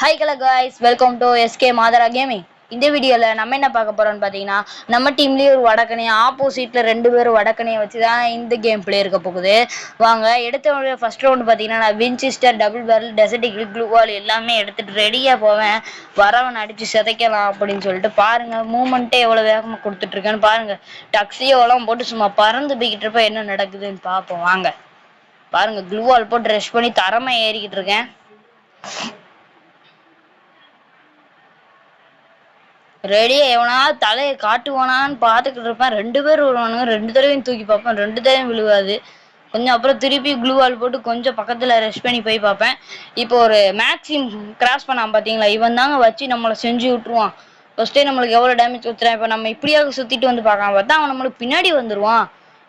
Hi hello guys, welcome to SK Mathara gaming. இந்த வீடியோவில் நம்ம என்ன பார்க்க போகிறோம்னு பார்த்தீங்கன்னா, நம்ம டீம்லேயே ஒரு வடக்கனையை ஆப்போசிட்டில் 2 பேரும் வடக்கனையை வச்சு தான் இந்த கேம் பிளே இருக்க போகுது. வாங்க, எடுத்த ஃபர்ஸ்ட் ரவுண்டு பார்த்தீங்கன்னா, நான் வின்சிஸ்டர், டபுள் பேரல், டெசர்ட் ஈகிள், க்ளூவால் எல்லாமே எடுத்துகிட்டு ரெடியாக போவேன். வரவன் அடித்து சிதைக்கலாம் அப்படின்னு சொல்லிட்டு பாருங்கள். மூமெண்ட்டே எவ்வளோ வேகமாக கொடுத்துட்ருக்கேன்னு பாருங்கள். டக்ஸியோலாம் போட்டு சும்மா பறந்து போய்கிட்டு இருப்ப என்ன நடக்குதுன்னு பார்ப்போம் வாங்க. பாருங்கள், க்ளூவால் போட்டு ரெஷ் பண்ணி தரமாக ஏறிக்கிட்டு இருக்கேன். ரெடியா எவனாவது தலையை காட்டுவானான்னு பார்த்துக்கிட்டு இருப்பேன். 2 பேர் வருவானுங்க. 2 தடவையும் தூக்கி பார்ப்பேன். 2 தடவையும் விழுவாது. கொஞ்சம் அப்புறம் திருப்பி க்ளூவால் போட்டு கொஞ்சம் பக்கத்தில் ரெஸ்ட் பண்ணி போய் பார்ப்பேன். இப்போ ஒரு மேக்ஸிம் கிராஸ் பண்ணான் பார்த்தீங்களா, இவன் தாங்க வச்சு நம்மளை செஞ்சு விட்ருவான். ஃபஸ்ட்டே நம்மளுக்கு எவ்வளோ டேமேஜ் கொடுத்துறான். இப்போ நம்ம இப்படியாக சுற்றிட்டு வந்து பார்க்கலாம் பார்த்தா அவன் நம்மளுக்கு பின்னாடி வந்துடுவான்.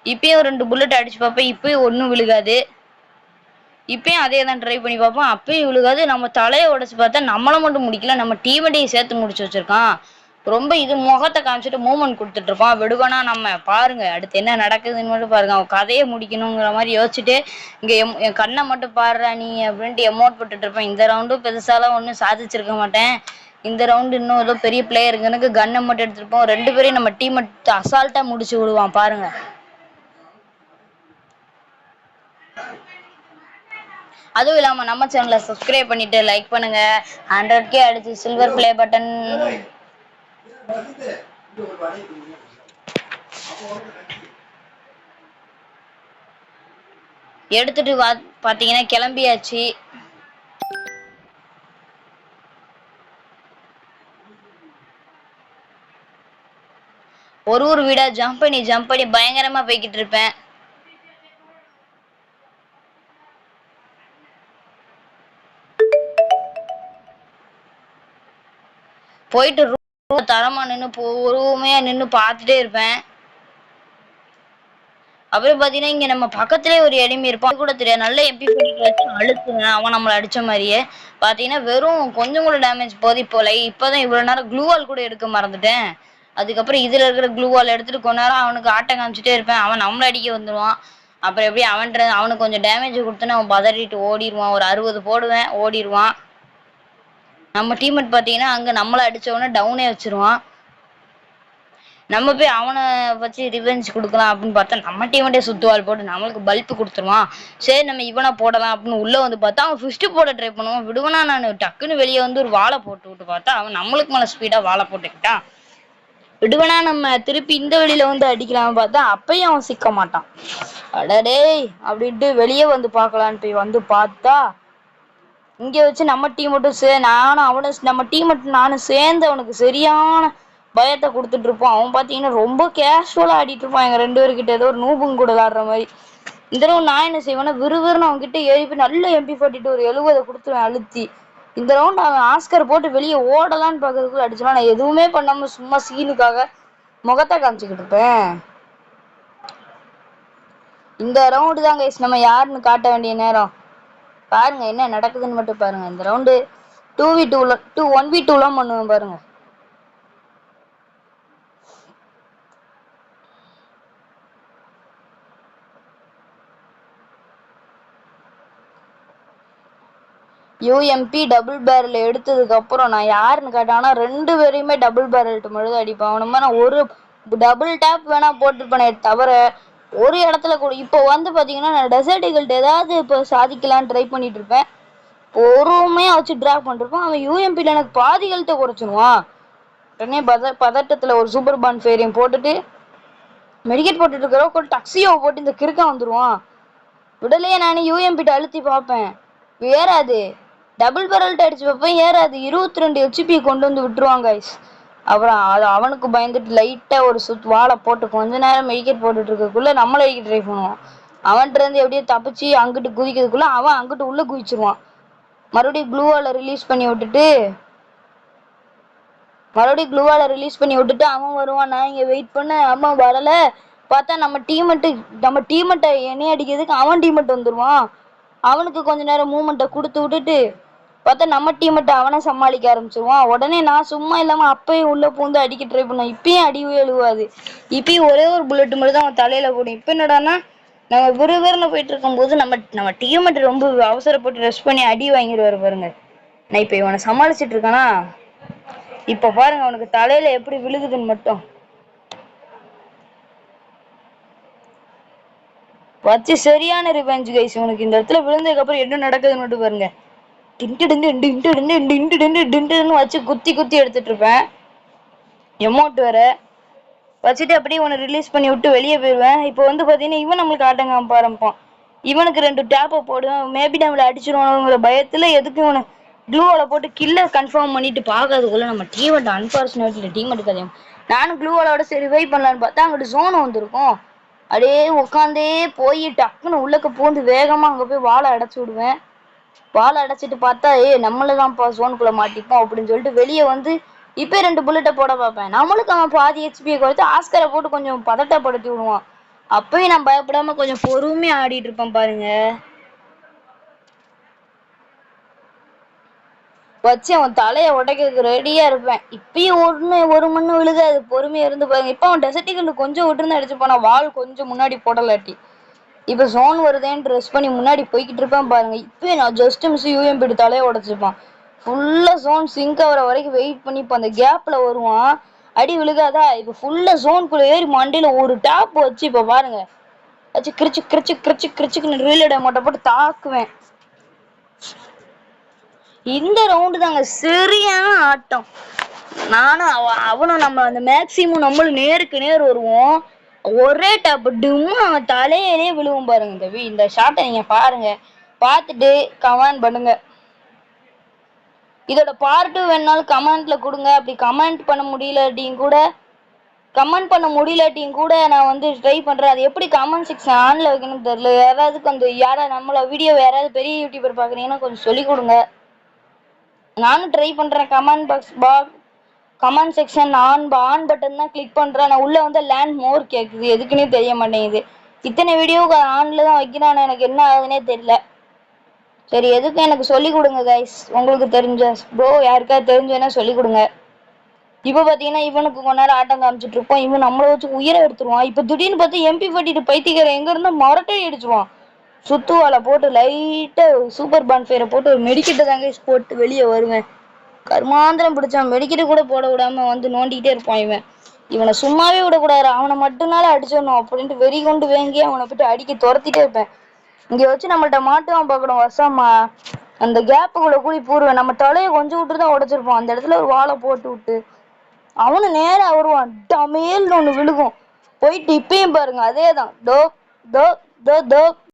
இப்பயும் 2 புல்லட் அடிச்சு பார்ப்பேன். இப்பயும் ஒன்றும் விழுகாது. இப்பயும் அதே தான் ட்ரை பண்ணி பார்ப்போம். அப்பயும் விழுகாது. நம்ம தலையை உடச்சி பார்த்தா நம்மளை மட்டும் முடிக்கல, நம்ம டீமையும் சேர்த்து முடிச்சு வச்சிருக்கான். ரொம்ப இது முகத்தை காமிச்சிட்டு மூமெண்ட் கொடுத்துட்டு இருப்பான். விடுவானா நம்ம பாருங்க அடுத்து என்ன நடக்குதுன்னு மட்டும் பாருங்க. அவன் கதையை முடிக்கணுங்கிற மாதிரி யோசிச்சுட்டு இங்கே என் கண்ணை மட்டும் பாடுறா நீ அப்படின்ட்டு எமோட் போட்டுட்டு இருப்பேன். இந்த ரவுண்டும் பெருசாலாம் ஒன்றும் சாதிச்சிருக்க மாட்டேன். இந்த ரவுண்டு இன்னும் ஏதோ பெரிய பிளேயருங்கனுக்கு கன்னை மட்டும் எடுத்துருப்போம். 2 பேரையும் நம்ம டீம் அசால்ட்டாக முடிச்சு விடுவான் பாருங்க. அதுவும் இல்லாமல் நம்ம சேனலை சப்ஸ்கிரைப் பண்ணிட்டு லைக் பண்ணுங்க. 100K அடிச்சு சில்வர் பிளே பட்டன் எடுத்துட்டு பாத்தீங்கன்னா கிளம்பியாச்சு. ஒரு வீடா ஜம்ப் பண்ணி பயங்கரமா போய்கிட்டு இருப்பேன். போயிட்டு தரமா நின்று பொறுமையா நின்று பார்த்துட்டே இருப்பேன். அப்புறம் பாத்தீங்கன்னா இங்க நம்ம பக்கத்துலேயே ஒரு எனிமி இருப்பான் கூட தெரியாது. நல்ல MP வச்சு அழுத்துவேன். அவன் நம்மளை அடிச்ச மாதிரியே பாத்தீங்கன்னா வெறும் கொஞ்சம் கூட டேமேஜ் போகுது. இப்போதான் இவ்வளவு நேரம் க்ளூவால் கூட எடுக்க மறந்துட்டேன். அதுக்கப்புறம் இதுல இருக்கிற க்ளூவால் எடுத்துட்டு கொஞ்ச நேரம் அவனுக்கு ஆட்டம் காமிச்சிட்டே இருப்பேன். அவன் நம்மளை அடிக்க வந்துடுவான். அப்புறம் எப்படி அவனுக்கு கொஞ்சம் டேமேஜ் கொடுத்தோன்னு அவன் பதறிட்டு ஓடிடுவான். ஒரு 60 போடுவேன், ஓடிடுவான். நம்ம டீம்மேட் பார்த்தீங்கன்னா அங்கே நம்மளை அடித்தவொடனே டவுனே வச்சிருவான். நம்ம போய் அவனை வச்சு ரிவெஞ்ச் கொடுக்கலாம் அப்படின்னு பார்த்தா நம்ம டீமேட்டே சுத்துவால் போட்டு நம்மளுக்கு பல்ப்பு கொடுத்துருவான். சரி நம்ம இவனை போடலாம் அப்படின்னு உள்ளே வந்து பார்த்தா அவன் ஃபிஸ்ட்டு போட ட்ரை பண்ணுவான். விடுவனா நான் டக்குன்னு வெளியே வந்து ஒரு வாழை போட்டு விட்டு பார்த்தா அவன் நம்மளுக்கு மேலே ஸ்பீடாக வாழை போட்டுக்கிட்டான். விடுவனா நம்ம திருப்பி இந்த வெளியில வந்து அடிக்கலாம்னு பார்த்தா அப்பயும் அவன் சிக்க மாட்டான். அடடே அப்படின்ட்டு வெளியே வந்து பார்க்கலான்னு போய் வந்து பார்த்தா இங்கே வச்சு நம்ம டீம் மட்டும் நம்ம டீம் மட்டும் நானும் சேர்ந்து அவனுக்கு சரியான பயத்தை கொடுத்துட்டு இருப்போம். அவன் பார்த்தீங்கன்னா ரொம்ப கேஷுவலாக ஆடிட்டு இருப்பான். எங்கள் 2 பேர்கிட்ட ஏதோ ஒரு நூபுங்க கூட விளாடுற மாதிரி. இந்த தடவை நான் என்ன செய்வேன்னா விறுவிறுன்னு அவன்கிட்ட ஏறி நல்ல MP42 ஒரு 70 கொடுத்துருவேன் அழுத்தி. இந்த ரவுண்ட் அவன் ஆஸ்கர் போட்டு வெளியே ஓடலான்னு பார்க்கறதுக்குள்ள அடிச்சுனா நான் எதுவுமே பண்ணாம சும்மா சீனுக்காக முகத்தை காமிச்சிக்கிட்டு இருப்பேன். இந்த ரவுண்டு தான் கைஸ் நம்ம யாருன்னு காட்ட வேண்டிய நேரம். பாருங்க என்ன நடக்குதுன்னு மட்டும் பாருங்க. இந்த ரவுண்டு 1v2 பண்ணுவேன் பாருங்க. UMP டபுள் பேரல் எடுத்ததுக்கு அப்புறம் நான் யாருன்னு கேட்டானா 2 பேரையுமே டபுள் பேரல்ட்டு மட்டும் அடிப்பேன். அவனுமா நான் ஒரு டபுள் டேப் வேணா போட்டுருப்பேனே தவிர ஒரு இடத்துல கூட இப்போ வந்து பார்த்தீங்கன்னா நான் டெசர்ட் ஈகிள்கிட்ட ஏதாவது இப்போ சாதிக்கலான்னு ட்ரை பண்ணிட்டு இருப்பேன். பொறுமையாக வச்சு ட்ராப் பண்ணிருப்பான். அவன் UMPயில் எனக்கு பாதி ஹெல்த்தை குறைச்சிடுவான். உடனே பதட்டத்தில் ஒரு சூப்பர் பான் ஃபேரியம் போட்டுட்டு மெடிக்கெட் போட்டுட்டு இருக்கிற டக்ஸியோ போட்டு இந்த கிறுக்க வந்துடுவான். விடலையே நான் UMPட்ட அழுத்தி பார்ப்பேன், ஏறாது. டபுள் பேரல்ட்டு அடிச்சு பார்ப்பேன், ஏறாது. 22 HP கொண்டு வந்து விட்டுருவாங்க கைஸ். அப்புறம் அவனுக்கு பயந்துட்டு லைட்டாக ஒரு வாழை போட்டு கொஞ்ச நேரம் மெடிக்கெட் போட்டுட்டு இருக்கக்குள்ள நம்மளை அடிக்க ட்ரை பண்ணுவான். அவன்கிட்ட இருந்து எப்படியே தப்பிச்சு அங்கிட்டு குதிக்கிறதுக்குள்ள அவன் அங்கிட்டு உள்ள குதிச்சிருவான். மறுபடியும் க்ளூவால ரிலீஸ் பண்ணி விட்டுட்டு அவன் வருவான். நான் இங்கே வெயிட் பண்ண அவன் வரலை. பார்த்தா நம்ம டீமெட்டை என்னைய அடிக்கிறதுக்கு அவன் டீமெட் வந்துடுவான். அவனுக்கு கொஞ்ச நேரம் மூமெண்ட்டை கொடுத்து விட்டுட்டு பார்த்தா நம்ம டீமெட்டை அவனை சமாளிக்க ஆரம்பிச்சிருவான். உடனே நான் சும்மா இல்லாமல் அப்பயும் உள்ளே பூந்து அடிக்க ட்ரை பண்ணேன். இப்பயும் அடிவே எழுவாது. இப்பயும் ஒரே ஒரு புல்லட் மட்டும் தான் அவன் தலையில் போடும். இப்போ என்னடானா நம்ம விறுவிறுன்னு போயிட்டு இருக்கும்போது நம்ம டீமெட் ரொம்ப அவசரப்பட்டு ரெஸ்ட் பண்ணி அடி வாங்கிடுவார் பாருங்க. நான் இப்ப இவனை சமாளிச்சிட்டு இருக்கானா, இப்ப பாருங்க அவனுக்கு தலையில எப்படி விழுகுதுன்னு மட்டும். வச்சு சரியான ரிவெஞ்ச் கைஸ். உனக்கு இந்த இடத்துல விழுந்ததுக்கு அப்புறம் என்ன நடக்குதுன்னு மட்டும் பாருங்க. வச்சு குத்தி குத்தி எடுத்துட்டு இருப்பேன். எமௌண்ட் வேற வச்சுட்டு அப்படியே உன்னை ரிலீஸ் பண்ணி விட்டு வெளியே போயிடுவேன். இப்போ வந்து பார்த்தீங்கன்னா இவன் நம்மளுக்கு ஆட்டங்க ஆரம்பிப்பான். இவனுக்கு 2 டேப்பை போடுவேன். மேபி நம்மளை அடிச்சிருவானுங்கிற பயத்தில் எதுக்கு இவனை க்ளூவால போட்டு கில்லர் கன்ஃபார்ம் பண்ணிட்டு பார்க்கறதுக்குள்ள நம்ம டீமெட் அன்பார்ச்சுனேட்லி டீமெட் கதையும். நானும் க்ளூவாலோட சரி ரிவைவ் பண்ணலான்னு பார்த்தா அங்கிட்டு ஜோன் வந்திருக்கும். அப்படியே உட்காந்தே போய் டக்குன்னு உள்ளக்க பூந்து வேகமாக அங்கே போய் வாழை அடைச்சி விடுவேன். வாழை அடைச்சிட்டு பார்த்தா நம்மளதான்ப்பா ஜோனுக்குள்ளே மாட்டிப்போம் அப்படின்னு சொல்லிட்டு வெளியே வந்து இப்போ 2 புல்லட்டை போட பார்ப்பேன். நம்மளுக்கு அவன் பாதி ஹெச்பியை குறைத்து ஆஸ்கரை போட்டு கொஞ்சம் பதட்டப்படுத்தி விடுவான். அப்பயும் நான் பயப்படாம கொஞ்சம் பொறுமையா ஆடிட்டு இருப்பேன் பாருங்க. வச்சு அவன் தலையை உடைக்கிறதுக்கு ரெடியா இருப்பேன். இப்பயும் ஒரு மண்ணு விழுகாது, பொறுமையா இருந்து பாருங்க. இப்போ அவன் டெசர்ட்டிக்கு கொஞ்சம் விட்டுருந்து அடிச்சு போனா, வால் கொஞ்சம் முன்னாடி போடலாட்டி. இப்போ ஜோன் வருதேன்னு ட்ரெஸ் பண்ணி முன்னாடி போய்கிட்டு இருப்பேன் பாருங்க. இப்பயும் நான் ஜஸ்ட் மிஸ் யூஎம்பிடி தலையை உடைச்சிருப்பான். ஃபுல்லா ஜோன் சிங்க் ஆகிற வரைக்கும் வெயிட் பண்ணி இப்போ அந்த கேப்ல வருவான். அடி விழுகாதா, இப்போ ஃபுல்லா ஜோனுக்குள்ள ஏறி மண்டியில ஒரு டேப் வச்சு இப்போ பாருங்க வச்சு கிரிச்சு கிரிச்சு கிரிச்சு கிரிச்சுக்கு ரீலோட மட்டும் போட்டு தாக்குவேன். இந்த ரவுண்டு தாங்க சரியான ஆட்டம். நானும் அவனும் நம்ம அந்த மேக்ஸிமம் நம்மளும் நேருக்கு நேர் வருவோம். ஒரே டேப் டிம்மா அவன் தலையிலே விழுவும் பாருங்க. இந்த ஷாட்டை நீங்க பாருங்க, பார்த்துட்டு கமெண்ட் பண்ணுங்க. இதோட பார்ட் 2 வேணாலும் கமெண்ட்ல கொடுங்க. அப்படி கமெண்ட் பண்ண முடியலாட்டியும் கூட நான் வந்து ட்ரை பண்றேன். அது எப்படி கமெண்ட் செக்ஷன் ஆன்ல வைக்கணும்னு தெரியல. யாராவது கொஞ்சம் நம்மள வீடியோ யாராவது பெரிய யூடியூபர் பாக்குறீங்கன்னா கொஞ்சம் சொல்லி கொடுங்க. நானும் ட்ரை பண்றேன். கமெண்ட் செக்ஷன் ஆன் பட்டன் தான் கிளிக் பண்றேன். நான் உள்ள வந்து லேண்ட் மோர் கேக்குது, எதுக்குன்னே தெரிய மாட்டேங்குது. இத்தனை வீடியோவுக்கு ஆன்ல தான் வைக்கிறான், எனக்கு என்ன ஆகுதுன்னே தெரியல. சரி, எதுக்கு எனக்கு சொல்லி கொடுங்க கைஸ். உங்களுக்கு தெரிஞ்ச ப்ரோ யாருக்காவது தெரிஞ்சதுன்னா சொல்லி கொடுங்க. இப்போ பார்த்தீங்கன்னா இவனுக்கு கொஞ்ச நேரம் ஆட்டம் காமிச்சிட்டு இருப்போம். இவன் நம்மளை வச்சு உயிரை எடுத்துருவான். இப்போ திடீர்னு பார்த்து MP42 பைத்தியக்காரன் எங்க இருந்தா மரட்டை அடிச்சிருவான். சுத்துவாலை போட்டு லைட்டா சூப்பர் பான்ஃபயரை போட்டு ஒரு மெடிக்கெட்டை தாங்க போட்டு வெளியே வருவேன். கர்மாந்திரம் பிடிச்சான். மெடிக்கெட்டு கூட போட விடாம வந்து நோண்டிக்கிட்டே இருப்பான். இவனை சும்மாவே விடக்கூடாது, அவனை மட்டும்னால அடிச்சிடணும் அப்படின்ட்டு வெறி கொண்டு வேங்கி அவனை போட்டு அடிக்க துரத்திட்டே இருப்பேன். இங்க வச்சு நம்மள்ட்ட மாட்டுவான் பார்க்கணும் வசமா. அந்த கேப்புக்குள்ள கூடி பூருவேன். நம்ம தலையை கொஞ்சம் விட்டு தான் உடைச்சிருப்போம். அந்த இடத்துல ஒரு வாழை போட்டு விட்டு அவனு நேரா வருவான். டமேல்னு ஒண்ணு விழுகும். போயிட்டு இப்பயும் பாருங்க அதேதான். தோ தோ தோ தோ